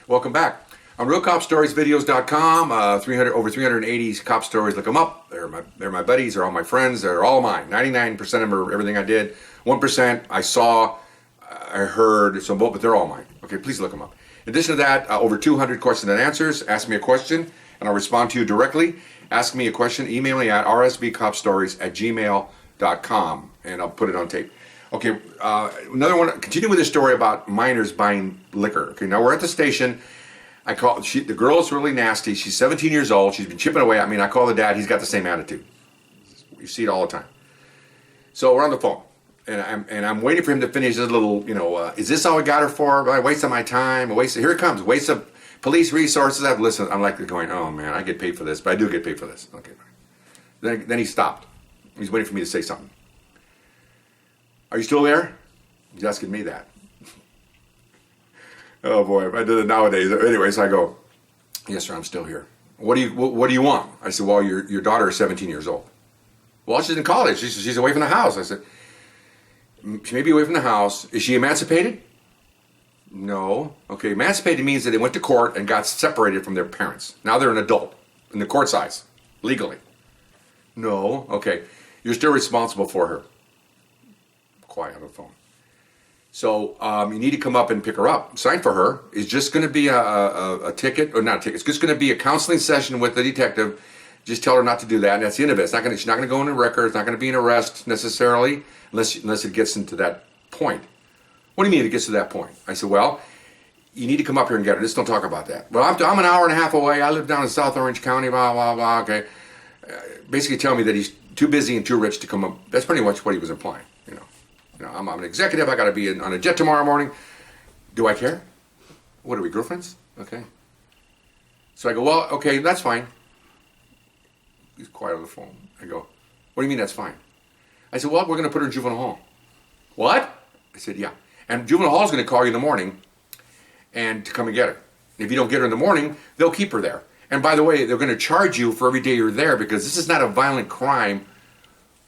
Welcome back. I'm realcopstoriesvideos.com. 380 cop stories. Look them up. They're my buddies. They're all my friends. They're all mine. 99% of them are everything I did. 1% I saw, I heard. So both, but they're all mine. Okay, please look them up. In addition to that, over 200 questions and answers. Ask me a question, and I'll respond to you directly. Ask me a question. Email me at rsbcopstories@gmail.com, and I'll put it on tape. Okay, another one. Continue with this story about minors buying liquor. Okay, now we're at the station. The girl's really nasty. She's 17 years old. She's been chipping away at me, and I call the dad. He's got the same attitude. You see it all the time. So we're on the phone, and I'm waiting for him to finish his little, is this all I got her for? I wasted my time. Here it comes. Waste of police resources. I'm like going, oh man, I get paid for this, but I do get paid for this. Okay, fine. Then he stopped. He's waiting for me to say something. Are you still there? He's asking me that. Oh boy, if I did it nowadays. Anyway, so I go, yes sir, I'm still here. What do you want? I said, well, your daughter is 17 years old. Well, she's in college. She's away from the house. I said, she may be away from the house. Is she emancipated? No. Okay, emancipated means that they went to court and got separated from their parents. Now they're an adult in the court size, legally. No. Okay, you're still responsible for her. Quiet on the phone. So you need to come up and pick her up. Sign for her. It's just going to be a ticket, or not a ticket. It's just going to be a counseling session with the detective. Just tell her not to do that, and that's the end of it. She's not going to go in a record. It's not going to be an arrest necessarily, unless it gets into that point. What do you mean it gets to that point? I said, well, you need to come up here and get her. Just don't talk about that. Well, I'm an hour and a half away. I live down in South Orange County. Blah blah blah. Okay. Basically, tell me that he's too busy and too rich to come up. That's pretty much what he was implying. I'm an executive. I got to be on a jet tomorrow morning. Do I care? What are we, girlfriends? Okay. So I go, well, okay, that's fine. He's quiet on the phone. I go, what do you mean that's fine? I said, well, we're going to put her in juvenile hall. What? I said, yeah. And juvenile hall is going to call you in the morning and to come and get her. If you don't get her in the morning, they'll keep her there. And by the way, they're going to charge you for every day you're there because this is not a violent crime.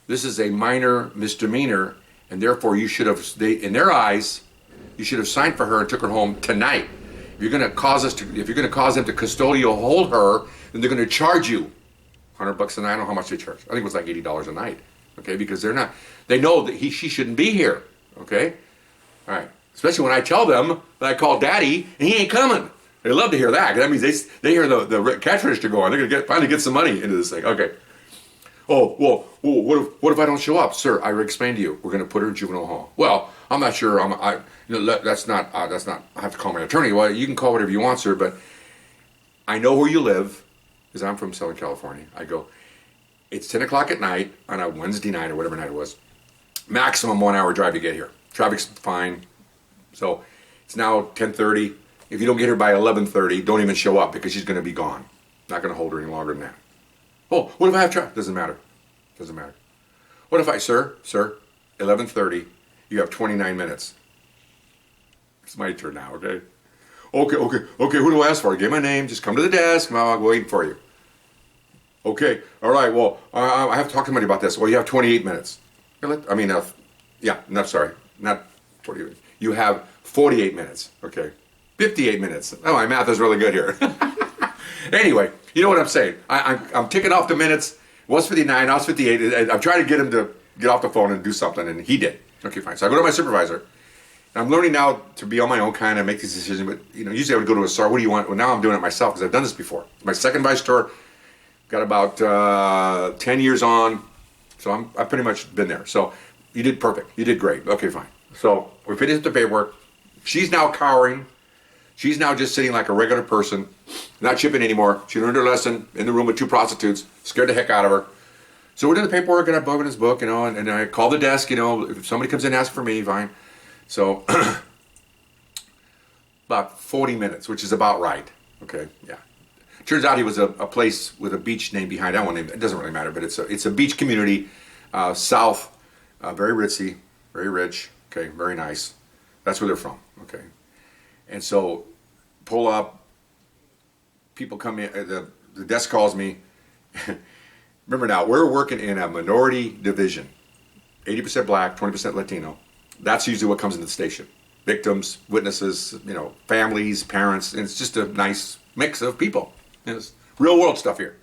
This is a minor misdemeanor. And therefore, you should have, in their eyes, you should have signed for her and took her home tonight. If you're going to cause them to custodial hold her, then they're going to charge you $100 a night. I don't know how much they charge. I think it was like $80 a night. Okay, because they know that she shouldn't be here. Okay, all right. Especially when I tell them that I called Daddy and he ain't coming. They love to hear that. That means they hear the cash register going. They're going to finally get some money into this thing. Okay. Oh, well, what if I don't show up? Sir, I explained to you, we're going to put her in juvenile hall. Well, I'm not sure, that's not, I have to call my attorney. Well, you can call whatever you want, sir, but I know where you live, because I'm from Southern California. I go, it's 10 o'clock at night on a Wednesday night or whatever night it was. Maximum 1 hour drive to get here. Traffic's fine. So it's now 10:30. If you don't get here by 11:30, don't even show up because she's going to be gone. Not going to hold her any longer than that. Oh, what if I have traffic? Doesn't matter. Doesn't matter. What if sir, 11:30, you have 29 minutes. It's my turn now, okay? Okay, who do I ask for? Give my name, just come to the desk, I'll wait for you. Okay, all right, well, I have to talk to somebody about this. Well, you have 28 minutes. Not 48. You have 48 minutes, okay? 58 minutes. Oh, my math is really good here. Anyway, you know what I'm saying. I'm ticking off the minutes. It was 59, now it's 58. I'm trying to get him to get off the phone and do something, and he did. Okay, fine. So I go to my supervisor. And I'm learning now to be on my own kind of make these decisions. But usually I would go to a store. What do you want? Well, now I'm doing it myself because I've done this before. My second vice store, got about 10 years on. So I've pretty much been there. So you did perfect. You did great. Okay, fine. So we finished the paperwork. She's now cowering. She's now just sitting like a regular person, not chipping anymore. She learned her lesson in the room with two prostitutes, scared the heck out of her. So we're doing the paperwork and I bug in his book, and I call the desk, if somebody comes in and asks for me, fine. So about 40 minutes, which is about right. Okay, yeah. Turns out he was a place with a beach name behind it. I won't name it. It doesn't really matter, but it's a beach community, south, very ritzy, very rich. Okay, very nice. That's where they're from. Okay. And so, pull up, people come in, the desk calls me. Remember now, we're working in a minority division. 80% black, 20% Latino. That's usually what comes into the station. victims, witnesses, families, parents, and it's just a nice mix of people. It's real world stuff here.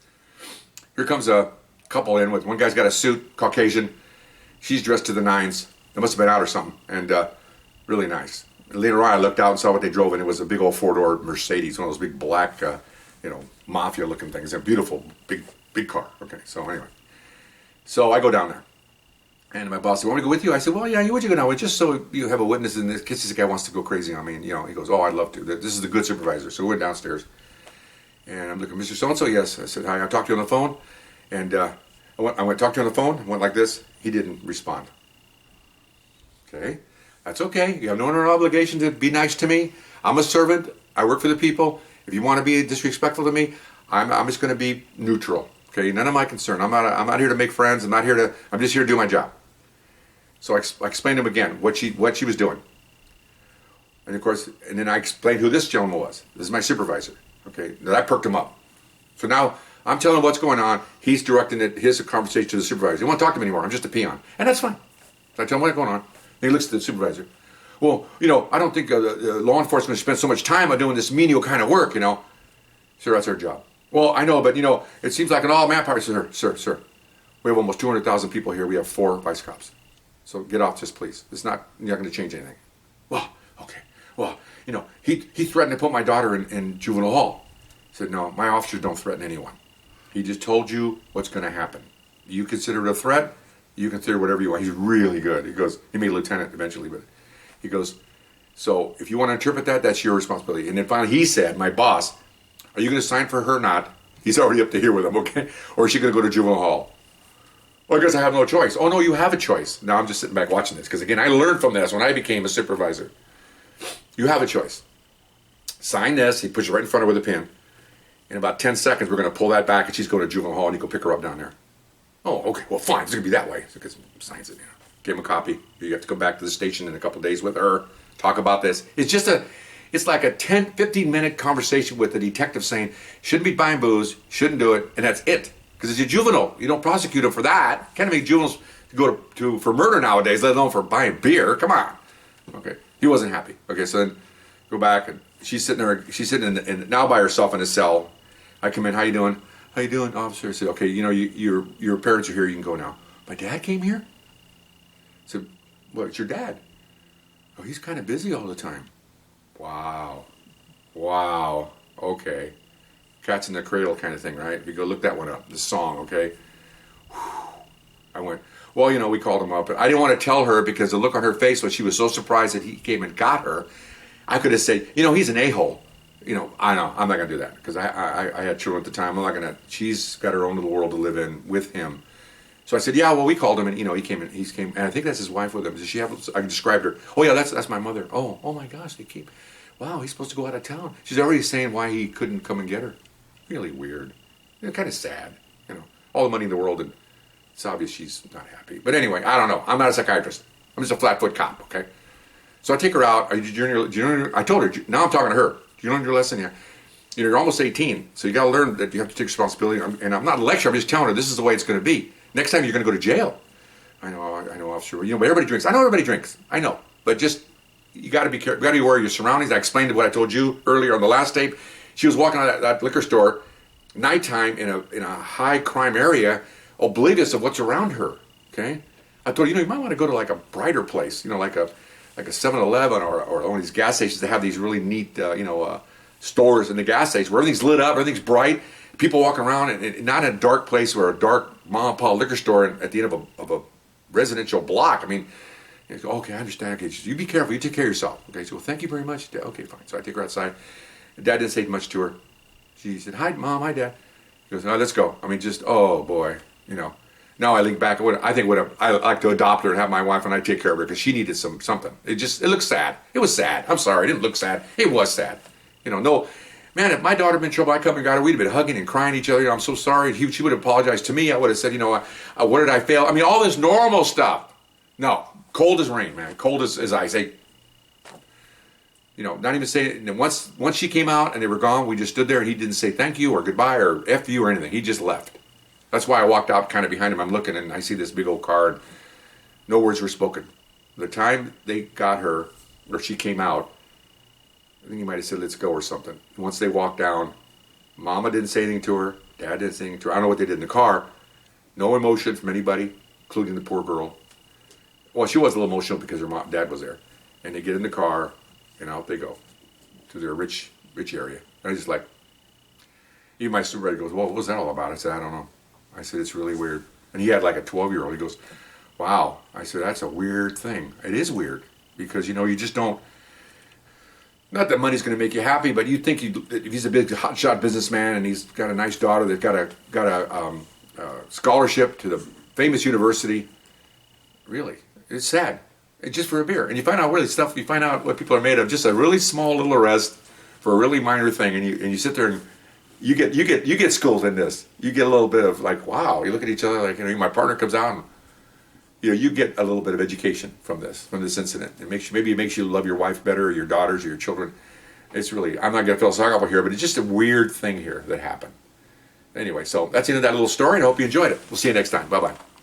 Here comes a couple in with, one guy's got a suit, Caucasian. She's dressed to the nines. It must have been out or something, and really nice. And later on, I looked out and saw what they drove, and it was a big old four-door Mercedes, one of those big black, mafia-looking things. A beautiful, big car. Okay, so anyway. So I go down there. And my boss said, "Want me to go with you?" I said, "Well, yeah, would you go now? Just so you have a witness in this case this guy wants to go crazy on me." And, he goes, "Oh, I'd love to. This is the good supervisor." So we went downstairs. And I'm looking, "Mr. So-and-so?" "Yes." I said, "Hi, I talked to you on the phone." And I went to talk to you on the phone, went like this. He didn't respond. Okay, that's okay. You have no obligation to be nice to me. I'm a servant. I work for the people. If you want to be disrespectful to me, I'm just going to be neutral. Okay, none of my concern. I'm not here to make friends. I'm just here to do my job. So I explained to him again what she was doing. And of course, and then I explained who this gentleman was. This is my supervisor. Okay, now that perked him up. So now I'm telling him what's going on. He's directing his conversation to the supervisor. He won't talk to me anymore. I'm just a peon. And that's fine. So I tell him what's going on. And he looks at the supervisor. "Well, I don't think law enforcement spends so much time on doing this menial kind of work, Sir, that's our job. "Well, I know, but, it seems like an all-manpower." Sir, we have almost 200,000 people here. We have 4 vice cops. So get off this, please. You're not going to change anything. "Well, okay. Well, he threatened to put my daughter in juvenile hall." I said, "No, my officers don't threaten anyone. He just told you what's going to happen. You consider it a threat. You consider whatever you want." He's really good. He goes, he made lieutenant eventually, but he goes, "So if you want to interpret that, that's your responsibility." And then finally he said, my boss, "Are you going to sign for her or not?" He's already up to here with him, okay? "Or is she going to go to juvenile hall?" "Well, I guess I have no choice." "Oh, no, you have a choice." Now I'm just sitting back watching this, because again, I learned from this when I became a supervisor. You have a choice. Sign this. He puts it right in front of her with a pin. In about 10 seconds, we're going to pull that back, and she's going to juvenile hall, and you go pick her up down there. "Oh, okay. Well, fine. It's going to be that way." So he signs it. Give him a copy. You have to come back to the station in a couple of days with her, talk about this. It's like a 10, 15-minute conversation with the detective saying, shouldn't be buying booze, shouldn't do it, and that's it. Because it's a juvenile. You don't prosecute them for that. Can't make juveniles go to for murder nowadays, let alone for buying beer. Come on. Okay. He wasn't happy. Okay, so then go back, and she's sitting there. She's sitting now by herself in a cell. I come in. "How you doing?" "How you doing, officer?" I said, "Okay, your parents are here. You can go now." "My dad came here?" I said, "Well, it's your dad." "Oh, he's kind of busy all the time." Wow. Okay. Cats in the Cradle kind of thing, right? If you go look that one up, the song, okay? I went, "Well, we called him up." But I didn't want to tell her, because the look on her face when she was so surprised that he came and got her, I could have said, "He's an a-hole." I know, I'm not going to do that, because I had children at the time. I'm not going to, she's got her own little world to live in with him. So I said, "Yeah, well, we called him, and, he came, and I think that's his wife with him." Does she have, I described her. "Oh, yeah, that's my mother." Oh my gosh, they keep, wow, he's supposed to go out of town. She's already saying why he couldn't come and get her. Really weird. Kind of sad, all the money in the world, and it's obvious she's not happy. But anyway, I don't know. I'm not a psychiatrist. I'm just a flatfoot cop, okay? So I take her out. Do you know, I told her, now I'm talking to her. "Do you learn your lesson here? You're almost 18, so you got to learn that you have to take responsibility." And I'm not lecturing, I'm just telling her this is the way it's going to be. Next time you're going to go to jail. I know, officer. But everybody drinks. I know everybody drinks. I know. But just, you got to be careful. You got to be aware of your surroundings. I explained what I told you earlier on the last tape. She was walking out of that liquor store, nighttime, in a high crime area, oblivious of what's around her. Okay? I told her, you might want to go to like a brighter place, like a 7-Eleven or one of these gas stations that have these really neat, stores in the gas stations where everything's lit up, everything's bright, people walking around, and not in a dark place where a dark mom and pop liquor store at the end of a residential block. I mean, "Okay, I understand. Okay, you be careful. You take care of yourself." Okay, so, "Well, thank you very much, Dad." Okay, fine. So I take her outside. Dad didn't say much to her. She said, "Hi, Mom. Hi, Dad." He goes, "No, let's go." I mean, just, oh boy, Now I think back, I'd like to adopt her and have my wife and I take care of her, because she needed something. It looks sad. It was sad. I'm sorry, it didn't look sad. It was sad. No, man, if my daughter had been in trouble, I come and got her, we'd have been hugging and crying each other. "I'm so sorry." She would have apologized to me. I would have said, "What did I fail?" I mean, all this normal stuff. No, cold as rain, man. Cold as ice. Not even saying. And once she came out and they were gone, we just stood there, and he didn't say thank you or goodbye or F you or anything. He just left. That's why I walked out kind of behind him. I'm looking, and I see this big old car. No words were spoken. The time they got her, or she came out. I think he might have said, let's go or something. Once they walked down, Mama didn't say anything to her. Dad didn't say anything to her. I don't know what they did in the car. No emotion from anybody, including the poor girl. Well, she was a little emotional because her dad was there. And they get in the car, and out they go to their rich area. And I just like, even my supervisor goes, well, what was that all about? I said, I don't know. I said, it's really weird. And he had like a 12-year-old. He goes, wow. I said, that's a weird thing. It is weird because, you just don't, not that money's going to make you happy, but you think if he's a big hotshot businessman and he's got a nice daughter that's got a scholarship to the famous university, really, it's sad. It's just for a beer. And you find out you find out what people are made of, just a really small little arrest for a really minor thing, and you sit there and you get schooled in this. You get a little bit of like, wow, you look at each other like, my partner comes out and you get a little bit of education from this incident. Maybe it makes you love your wife better, or your daughters, or your children. It's really, I'm not going to philosophical here, but it's just a weird thing here that happened. Anyway, so that's the end of that little story, and I hope you enjoyed it. We'll see you next time. Bye-bye.